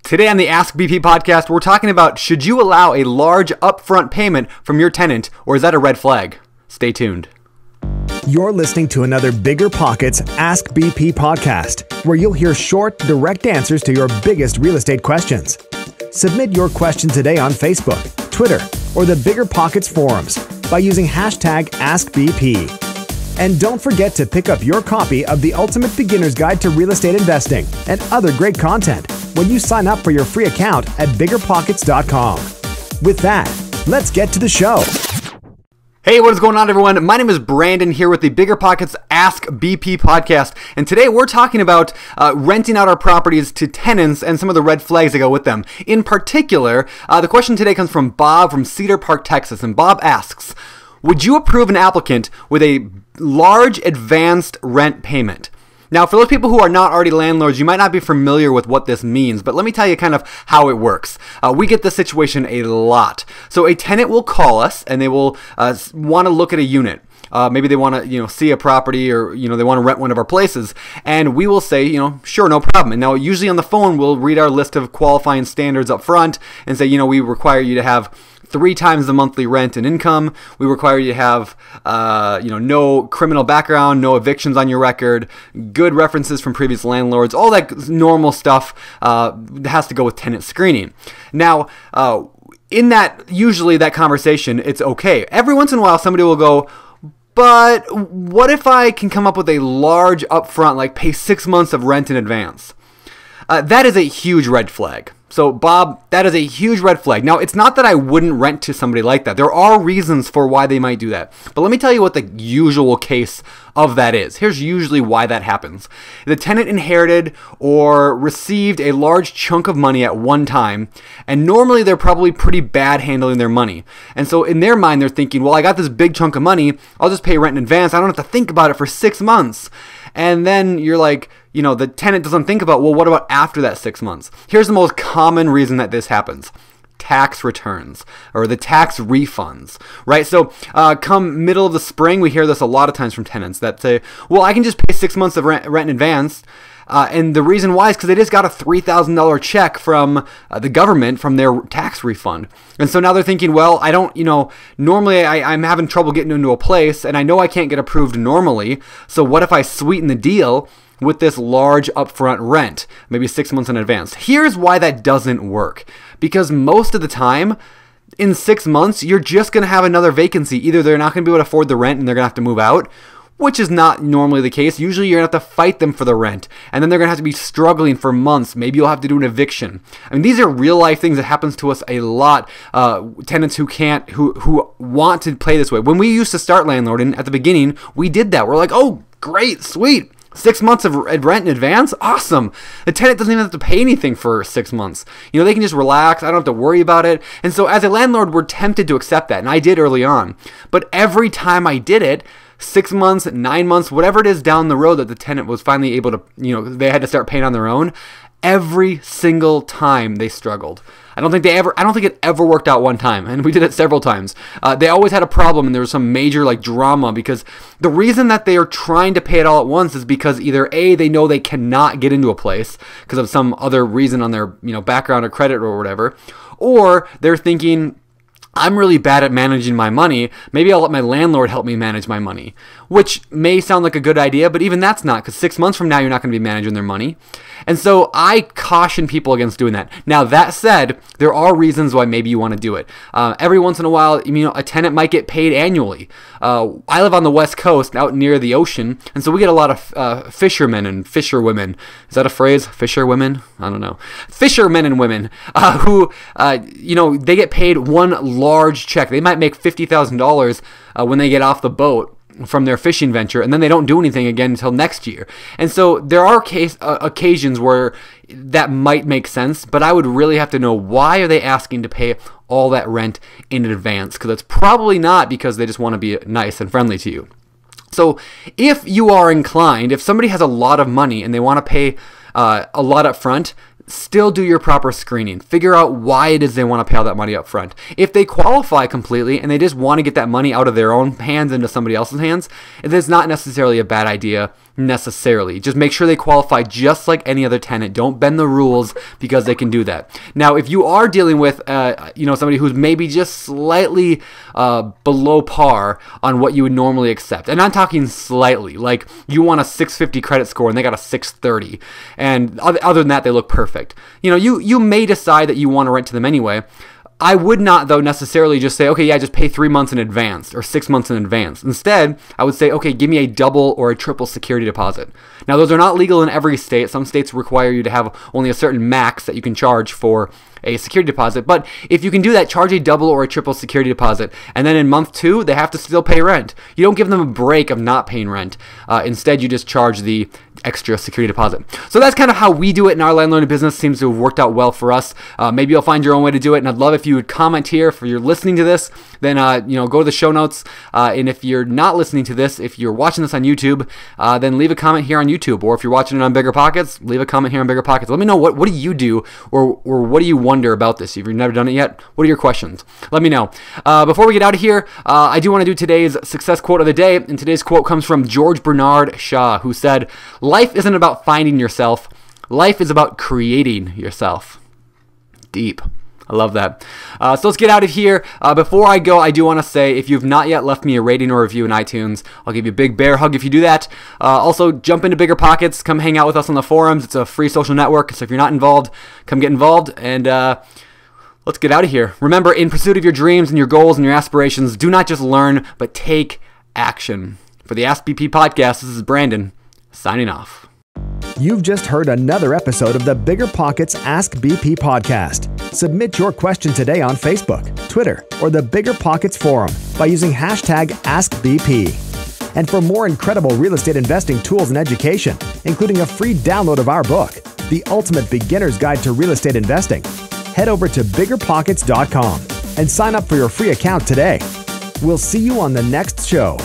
Today on the Ask BP podcast, we're talking about should you allow a large upfront payment from your tenant, or is that a red flag? Stay tuned. You're listening to another BiggerPockets Ask BP podcast, where you'll hear short, direct answers to your biggest real estate questions. Submit your question today on Facebook, Twitter, or the BiggerPockets forums by using hashtag AskBP. And don't forget to pick up your copy of the Ultimate Beginner's Guide to Real Estate Investing and other great content when you sign up for your free account at BiggerPockets.com. With that, let's get to the show. Hey, what is going on, everyone? My name is Brandon here with the BiggerPockets Ask BP podcast, and today we're talking about renting out our properties to tenants and some of the red flags that go with them. In particular, the question today comes from Bob from Cedar Park, Texas, and Bob asks, would you approve an applicant with a large advanced rent payment? Now, for those people who are not already landlords, you might not be familiar with what this means, but let me tell you kind of how it works. We get this situation a lot. So a tenant will call us and they will want to look at a unit. Maybe they want to, see a property, or, they want to rent one of our places, and we will say, sure, no problem. And now usually on the phone, we'll read our list of qualifying standards up front and say, we require you to have 3 times the monthly rent and income. We require you to have, no criminal background, no evictions on your record, good references from previous landlords, all that normal stuff has to go with tenant screening. Now, in that, usually that conversation, it's okay. Every once in a while, somebody will go, but what if I can come up with a large upfront, like pay 6 months of rent in advance? That is a huge red flag. So, Bob, that is a huge red flag. Now, it's not that I wouldn't rent to somebody like that. There are reasons for why they might do that. But let me tell you what the usual case of that is. Here's usually why that happens. The tenant inherited or received a large chunk of money at one time, and normally they're probably pretty bad handling their money. And so in their mind, they're thinking, well, I got this big chunk of money. I'll just pay rent in advance. I don't have to think about it for 6 months. And then you're like, the tenant doesn't think about, well, what about after that 6 months? Here's the most common reason that this happens. Tax returns or the tax refunds, right? So come middle of the spring, we hear this a lot of times from tenants that say, well, I can just pay 6 months of rent in advance. And the reason why is because they just got a $3,000 check from the government from their tax refund. And so now they're thinking, well, I don't, normally I'm having trouble getting into a place and I know I can't get approved normally. So what if I sweeten the deal with this large upfront rent, maybe 6 months in advance? Here's why that doesn't work. Because most of the time, in 6 months, you're just going to have another vacancy. Either they're not going to be able to afford the rent and they're going to have to move out, which is not normally the case. Usually you're going to have to fight them for the rent, and then they're going to have to be struggling for months. Maybe you'll have to do an eviction. I mean, these are real life things that happens to us a lot. Tenants who want to play this way. When we used to start landlording at the beginning, we did that. We're like, oh, great, sweet. 6 months of rent in advance? Awesome. The tenant doesn't even have to pay anything for 6 months. They can just relax. I don't have to worry about it. And so as a landlord, we're tempted to accept that. And I did early on. But every time I did it, 6 months, 9 months, whatever it is down the road that the tenant was finally able to, they had to start paying on their own, every single time they struggled. I don't think it ever worked out one time, and we did it several times. They always had a problem, and there was some major drama, because the reason that they are trying to pay it all at once is because either A, they know they cannot get into a place because of some other reason on their background or credit or whatever, or they're thinking, I'm really bad at managing my money. Maybe I'll let my landlord help me manage my money, which may sound like a good idea, but even that's not, because 6 months from now, you're not going to be managing their money. And so I caution people against doing that. Now, that said, there are reasons why maybe you want to do it. Every once in a while, a tenant might get paid annually. I live on the West Coast, out near the ocean, and so we get a lot of fishermen and fisherwomen. Is that a phrase? Fisherwomen? I don't know. Fishermen and women who, they get paid one large check. They might make $50,000 when they get off the boat from their fishing venture, and then they don't do anything again until next year. And so there are occasions where that might make sense, but I would really have to know, why are they asking to pay all that rent in advance? Because it's probably not because they just want to be nice and friendly to you. So if you are inclined, if somebody has a lot of money and they want to pay a lot up front, still do your proper screening. Figure out why it is they want to pay all that money up front. If they qualify completely and they just want to get that money out of their own hands into somebody else's hands, it is not necessarily a bad idea necessarily. Just make sure they qualify just like any other tenant. Don't bend the rules because they can do that. Now, if you are dealing with somebody who's maybe just slightly below par on what you would normally accept, and I'm talking slightly, like you want a 650 credit score and they got a 630, and other than that they look perfect. You may decide that you want to rent to them anyway. I would not, though, necessarily just say, okay, yeah, just pay 3 months in advance or 6 months in advance. Instead, I would say, okay, give me a double or a triple security deposit. Now, those are not legal in every state. Some states require you to have only a certain max that you can charge for a security deposit. But if you can do that, charge a double or a triple security deposit. And then in month 2, they have to still pay rent. You don't give them a break of not paying rent. Instead, you just charge the extra security deposit. So that's kind of how we do it in our landlord business. Seems to have worked out well for us. Maybe you'll find your own way to do it. And I'd love if you would comment here. If you're listening to this, then go to the show notes. And if you're not listening to this, if you're watching this on YouTube, then leave a comment here on YouTube. Or if you're watching it on BiggerPockets, leave a comment here on BiggerPockets. Let me know what do you do, or what do you wonder about this? If you've never done it yet, what are your questions? Let me know. Before we get out of here, I do want to do today's success quote of the day. And today's quote comes from George Bernard Shaw, who said, "Life isn't about finding yourself. Life is about creating yourself." Deep. I love that. So let's get out of here. Before I go, I do want to say, if you've not yet left me a rating or review in iTunes, I'll give you a big bear hug if you do that. Also, jump into BiggerPockets. Come hang out with us on the forums. It's a free social network, so if you're not involved, come get involved. And let's get out of here. Remember, in pursuit of your dreams and your goals and your aspirations, do not just learn, but take action. For the Ask BP podcast, this is Brandon, signing off. You've just heard another episode of the BiggerPockets Ask BP podcast. Submit your question today on Facebook, Twitter, or the BiggerPockets forum by using hashtag AskBP. And for more incredible real estate investing tools and education, including a free download of our book, The Ultimate Beginner's Guide to Real Estate Investing, head over to BiggerPockets.com and sign up for your free account today. We'll see you on the next show.